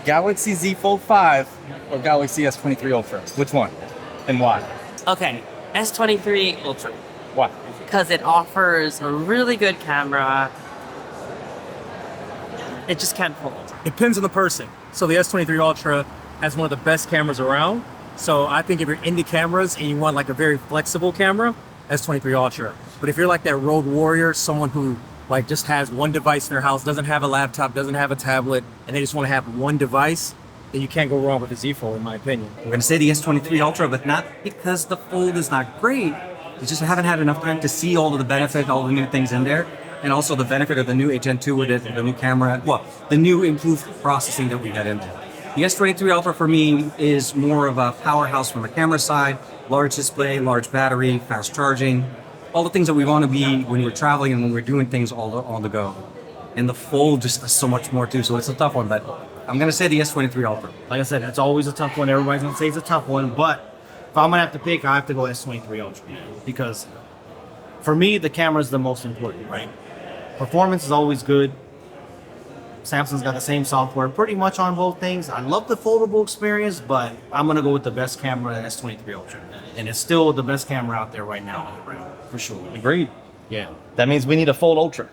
Galaxy Z Fold 5 or Galaxy S23 Ultra? Which one and why? Okay, S23 Ultra. Why? Because it offers a really good camera. It just can't fold. It depends on the person. So the S23 Ultra has one of the best cameras around. So I think if you're into cameras and you want like a very flexible camera, S23 Ultra. But if you're like that road warrior, someone who like just has one device in their house, doesn't have a laptop, doesn't have a tablet, and they just want to have one device, then you can't go wrong with the Z Fold, in my opinion. We're going to say the S23 Ultra, but not because the Fold is not great. We just haven't had enough time to see all of the benefit, all the new things in there, and also the benefit of the new HN2 with it, the new camera, well, the new improved processing that we got in there. The S23 Ultra for me is more of a powerhouse from the camera side, large display, large battery, fast charging, all the things that we want to be when we're traveling and when we're doing things on the go. And the Fold just does so much more too, so it's a tough one, but I'm going to say the S23 Ultra. Like I said, it's always a tough one. Everybody's going to say it's a tough one, but if I'm going to have to pick, I have to go S23 Ultra. Because for me, the camera is the most important, right? Performance is always good. Samsung's got the same software pretty much on both things. I love the foldable experience, but I'm going to go with the best camera, the S23 Ultra. And it's still the best camera out there right now, for sure. Agreed. Yeah, That means we need a Fold Ultra.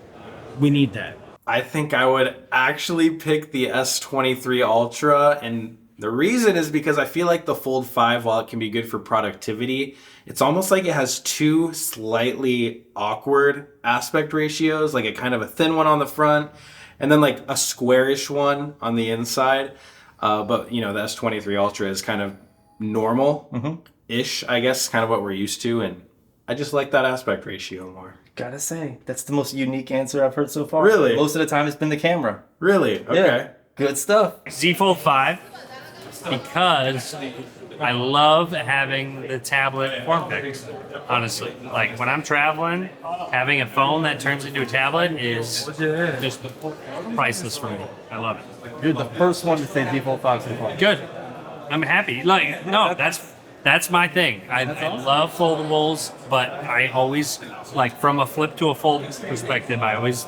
we need that. I think I would actually pick the S23 Ultra, and the reason is because I feel like the Fold 5, while it can be good for productivity, it's almost like it has two slightly awkward aspect ratios, like a kind of a thin one on the front, and then like a squarish one on the inside. But you know, the S23 Ultra is kind of normal-ish, I guess, kind of what we're used to, and I just like that aspect ratio more. Gotta say, that's the most unique answer I've heard so far. Really? Most of the time it's been the camera. Really? Okay. Yeah. Good stuff. Z Fold 5 because I love having the tablet form factor, honestly. Like when I'm traveling, having a phone that turns into a tablet is just priceless for me. I love it. You're the first one to say Z Fold 5 so far. Good. I'm happy. Like, no, that's my thing. I love foldables, but I always, like from a flip to a fold perspective, I always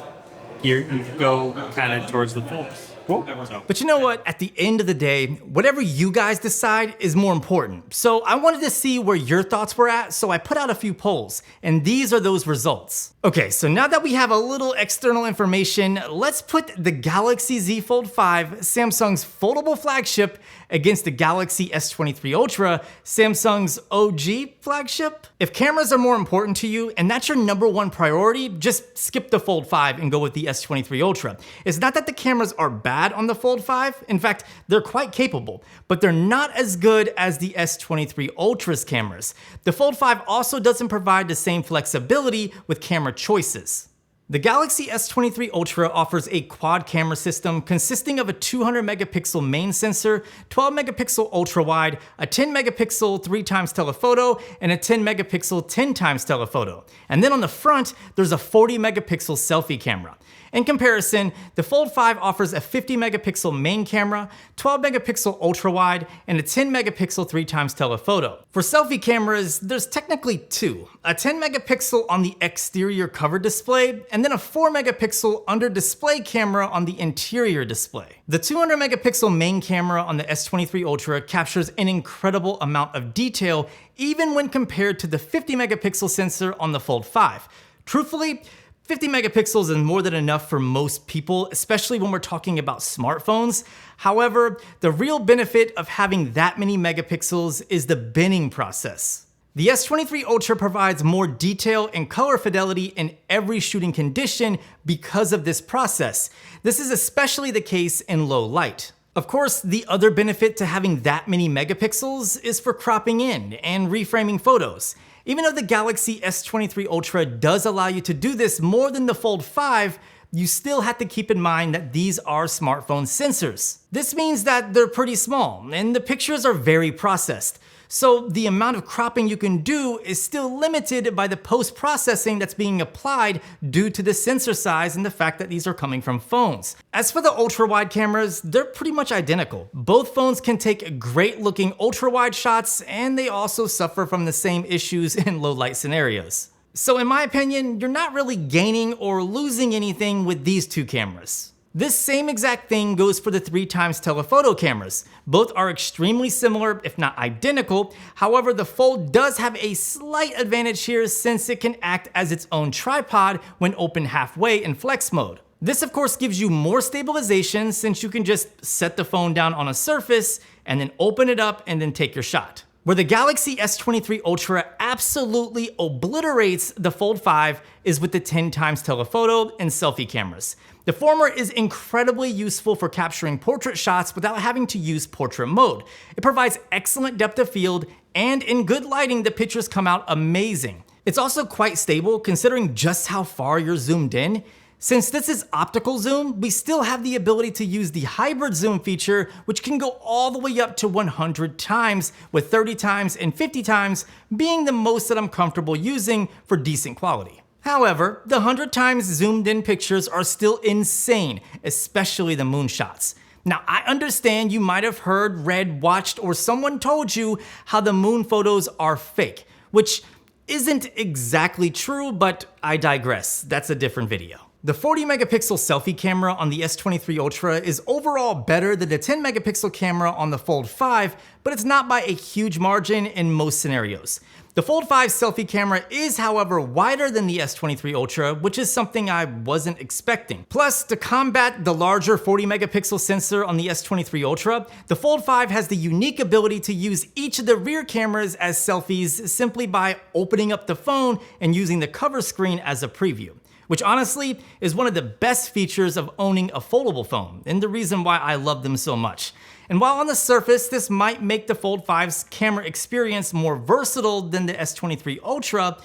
go kind of towards the fold. Cool. But you know what? At the end of the day, whatever you guys decide is more important. So I wanted to see where your thoughts were at, so I put out a few polls, and these are those results. Okay, so now that we have a little external information, let's put the Galaxy Z Fold 5, Samsung's foldable flagship, against the Galaxy S23 Ultra, Samsung's OG flagship. If cameras are more important to you and that's your #1 priority, just skip the Fold 5 and go with the S23 Ultra. It's not that the cameras are bad on the Fold 5. In fact, they're quite capable, but they're not as good as the S23 Ultra's cameras. The Fold 5 also doesn't provide the same flexibility with camera choices. The Galaxy S23 Ultra offers a quad camera system consisting of a 200 megapixel main sensor, 12 megapixel ultra wide, a 10 megapixel 3x telephoto, and a 10 megapixel 10x telephoto. And then on the front, there's a 40 megapixel selfie camera. In comparison, the Fold 5 offers a 50 megapixel main camera, 12 megapixel ultra wide, and a 10 megapixel 3x telephoto. For selfie cameras, there's technically two, a 10 megapixel on the exterior cover display, and then a 4 megapixel under display camera on the interior display. The 200 megapixel main camera on the S23 Ultra captures an incredible amount of detail, even when compared to the 50 megapixel sensor on the Fold 5. Truthfully, 50 megapixels is more than enough for most people, especially when we're talking about smartphones. However, the real benefit of having that many megapixels is the binning process. The S23 Ultra provides more detail and color fidelity in every shooting condition because of this process. This is especially the case in low light. Of course, the other benefit to having that many megapixels is for cropping in and reframing photos. Even though the Galaxy S23 Ultra does allow you to do this more than the Fold 5, you still have to keep in mind that these are smartphone sensors. This means that they're pretty small, and the pictures are very processed. So the amount of cropping you can do is still limited by the post-processing that's being applied due to the sensor size and the fact that these are coming from phones. As for the ultra-wide cameras, they're pretty much identical. Both phones can take great-looking ultra-wide shots, and they also suffer from the same issues in low-light scenarios. So in my opinion, you're not really gaining or losing anything with these two cameras. This same exact thing goes for the 3x telephoto cameras. Both are extremely similar, if not identical. However, the Fold does have a slight advantage here since it can act as its own tripod when open halfway in flex mode. This of course gives you more stabilization since you can just set the phone down on a surface and then open it up and then take your shot. Where the Galaxy S23 Ultra absolutely obliterates the Fold 5 is with the 10x telephoto and selfie cameras. The former is incredibly useful for capturing portrait shots without having to use portrait mode. It provides excellent depth of field, and in good lighting, the pictures come out amazing. It's also quite stable considering just how far you're zoomed in. Since this is optical zoom, we still have the ability to use the hybrid zoom feature, which can go all the way up to 100 times, with 30 times and 50 times being the most that I'm comfortable using for decent quality. However, the 100 times zoomed in pictures are still insane, especially the moonshots. Now, I understand you might have heard, read, watched, or someone told you how the moon photos are fake, which isn't exactly true, but I digress. That's a different video. The 40 megapixel selfie camera on the S23 Ultra is overall better than the 10 megapixel camera on the Fold 5, but it's not by a huge margin in most scenarios. The Fold 5 selfie camera is, however, wider than the S23 Ultra, which is something I wasn't expecting. Plus, to combat the larger 40 megapixel sensor on the S23 Ultra, the Fold 5 has the unique ability to use each of the rear cameras as selfies simply by opening up the phone and using the cover screen as a preview, which honestly is one of the best features of owning a foldable phone, and the reason why I love them so much. And while on the surface, this might make the Fold 5's camera experience more versatile than the S23 Ultra,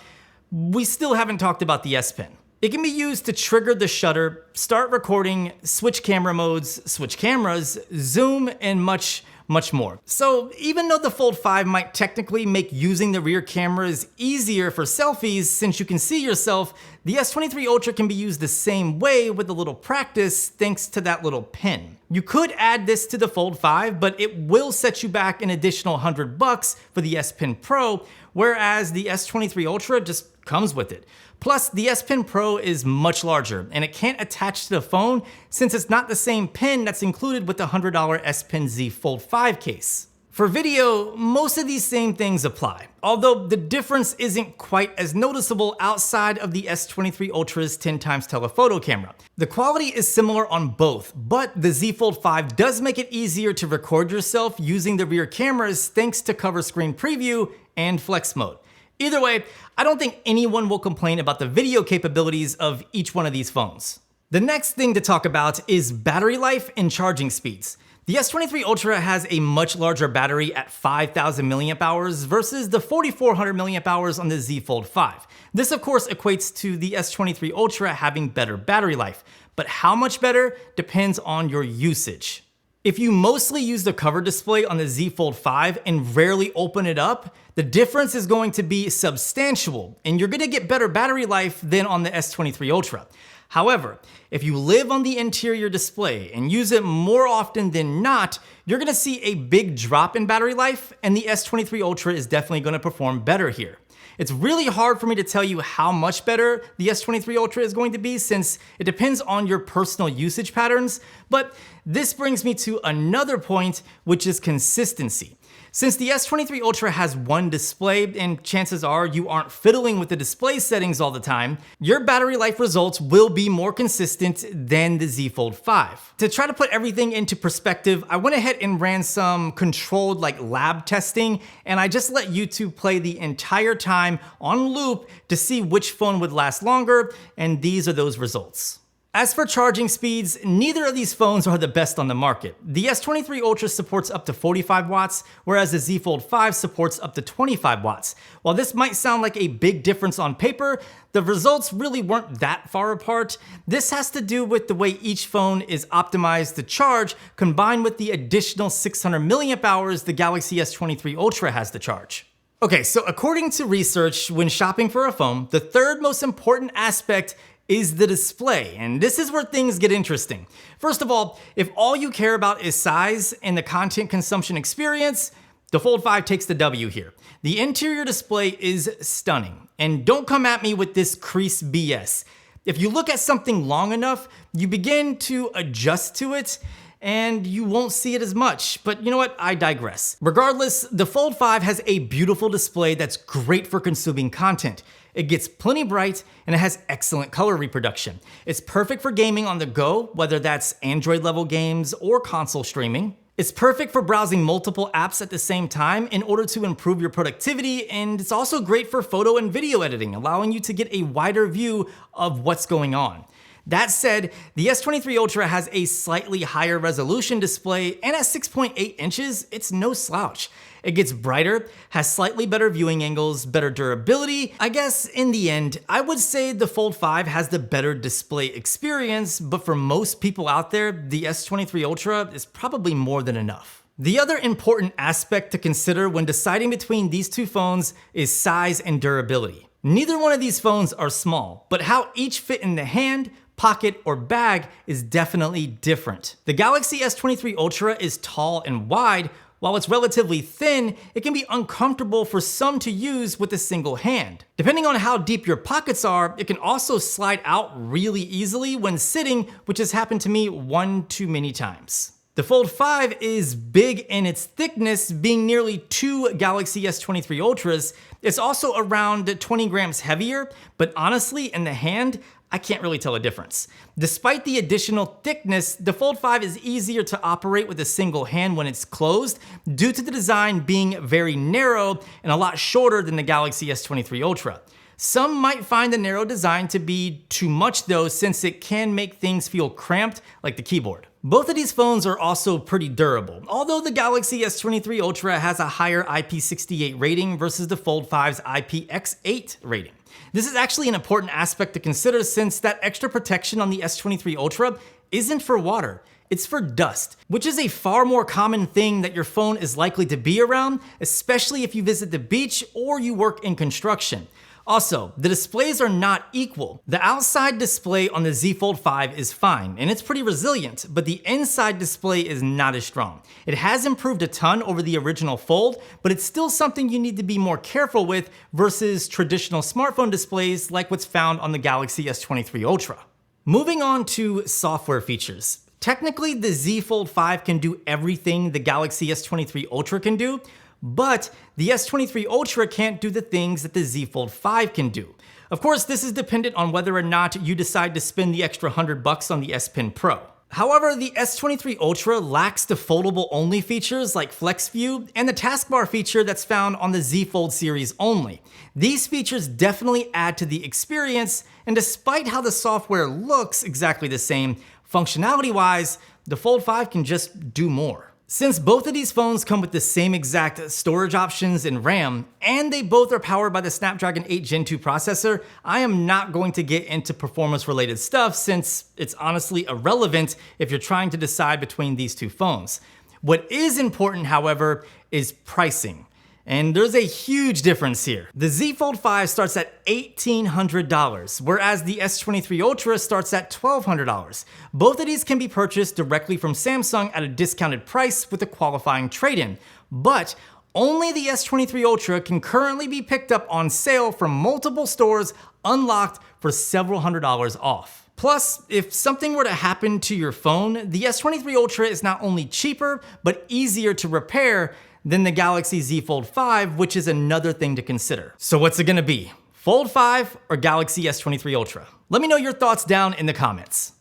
we still haven't talked about the S Pen. It can be used to trigger the shutter, start recording, switch camera modes, switch cameras, zoom, and much more. So even though the Fold 5 might technically make using the rear cameras easier for selfies since you can see yourself, the S23 Ultra can be used the same way with a little practice thanks to that little pen. You could add this to the Fold 5, but it will set you back an additional $100 for the S Pen Pro, whereas the S23 Ultra just comes with it. Plus, the S Pen Pro is much larger, and it can't attach to the phone since it's not the same pen that's included with the $100 S Pen Z Fold 5 case. For video, most of these same things apply, although the difference isn't quite as noticeable outside of the S23 Ultra's 10x telephoto camera. The quality is similar on both, but the Z Fold 5 does make it easier to record yourself using the rear cameras thanks to cover screen preview and flex mode. Either way, I don't think anyone will complain about the video capabilities of each one of these phones. The next thing to talk about is battery life and charging speeds. The S23 Ultra has a much larger battery at 5,000 milliamp hours versus the 4,400 milliamp hours on the Z Fold 5. This of course equates to the S23 Ultra having better battery life, but how much better depends on your usage. If you mostly use the cover display on the Z Fold 5 and rarely open it up, the difference is going to be substantial, and you're going to get better battery life than on the S23 Ultra. However, if you live on the interior display and use it more often than not, you're going to see a big drop in battery life, and the S23 Ultra is definitely going to perform better here. It's really hard for me to tell you how much better the S23 Ultra is going to be since it depends on your personal usage patterns, but this brings me to another point, which is consistency. Since the S23 Ultra has one display, and chances are you aren't fiddling with the display settings all the time, your battery life results will be more consistent than the Z Fold 5. To try to put everything into perspective, I went ahead and ran some controlled lab testing, and I just let YouTube play the entire time on loop to see which phone would last longer, and these are those results. As for charging speeds, neither of these phones are the best on the market. The S23 Ultra supports up to 45 watts, whereas the Z Fold 5 supports up to 25 watts. While this might sound like a big difference on paper, the results really weren't that far apart. This has to do with the way each phone is optimized to charge, combined with the additional 600 milliamp hours the Galaxy S23 Ultra has to charge. Okay, so according to research, when shopping for a phone, the third most important aspect is the display, and this is where things get interesting. First of all, if all you care about is size and the content consumption experience, the Fold 5 takes the W here. The interior display is stunning, and don't come at me with this crease BS. If you look at something long enough, you begin to adjust to it and you won't see it as much. But you know what? I digress. Regardless, the Fold 5 has a beautiful display that's great for consuming content. It gets plenty bright and it has excellent color reproduction. It's perfect for gaming on the go, whether that's Android level games or console streaming. It's perfect for browsing multiple apps at the same time in order to improve your productivity, and it's also great for photo and video editing, allowing you to get a wider view of what's going on. That said, the S23 Ultra has a slightly higher resolution display, and at 6.8 inches, it's no slouch. It gets brighter, has slightly better viewing angles, better durability. I guess in the end, I would say the Fold 5 has the better display experience, but for most people out there, the S23 Ultra is probably more than enough. The other important aspect to consider when deciding between these two phones is size and durability. Neither one of these phones are small, but how each fit in the hand, pocket, or bag is definitely different. The Galaxy S23 Ultra is tall and wide. While it's relatively thin, it can be uncomfortable for some to use with a single hand. Depending on how deep your pockets are, it can also slide out really easily when sitting, which has happened to me one too many times. The Fold 5 is big in its thickness, being nearly 2 Galaxy S23 Ultras. It's also around 20 grams heavier, but honestly, in the hand, I can't really tell a difference. Despite the additional thickness, the Fold 5 is easier to operate with a single hand when it's closed due to the design being very narrow and a lot shorter than the Galaxy S23 Ultra. Some might find the narrow design to be too much though, since it can make things feel cramped like the keyboard. Both of these phones are also pretty durable, although the Galaxy S23 Ultra has a higher IP68 rating versus the Fold 5's IPX8 rating. This is actually an important aspect to consider since that extra protection on the S23 Ultra isn't for water, it's for dust, which is a far more common thing that your phone is likely to be around, especially if you visit the beach or you work in construction. Also, the displays are not equal. The outside display on the Z Fold 5 is fine, and it's pretty resilient, but the inside display is not as strong. It has improved a ton over the original Fold, but it's still something you need to be more careful with versus traditional smartphone displays like what's found on the Galaxy S23 Ultra. Moving on to software features. Technically, the Z Fold 5 can do everything the Galaxy S23 Ultra can do, but the S23 Ultra can't do the things that the Z Fold 5 can do. Of course, this is dependent on whether or not you decide to spend the extra $100 on the S Pen Pro. However, the S23 Ultra lacks the foldable only features like Flex View and the taskbar feature that's found on the Z Fold series only. These features definitely add to the experience, and despite how the software looks exactly the same, functionality-wise, the Fold 5 can just do more. Since both of these phones come with the same exact storage options and RAM, and they both are powered by the Snapdragon 8 Gen 2 processor, I am not going to get into performance-related stuff since it's honestly irrelevant if you're trying to decide between these two phones. What is important, however, is pricing. And there's a huge difference here. The Z Fold 5 starts at $1,800, whereas the S23 Ultra starts at $1,200. Both of these can be purchased directly from Samsung at a discounted price with a qualifying trade-in, but only the S23 Ultra can currently be picked up on sale from multiple stores unlocked for several $100s off. Plus, if something were to happen to your phone, the S23 Ultra is not only cheaper, but easier to repair than the Galaxy Z Fold 5, which is another thing to consider. So what's it gonna be? Fold 5 or Galaxy S23 Ultra? Let me know your thoughts down in the comments.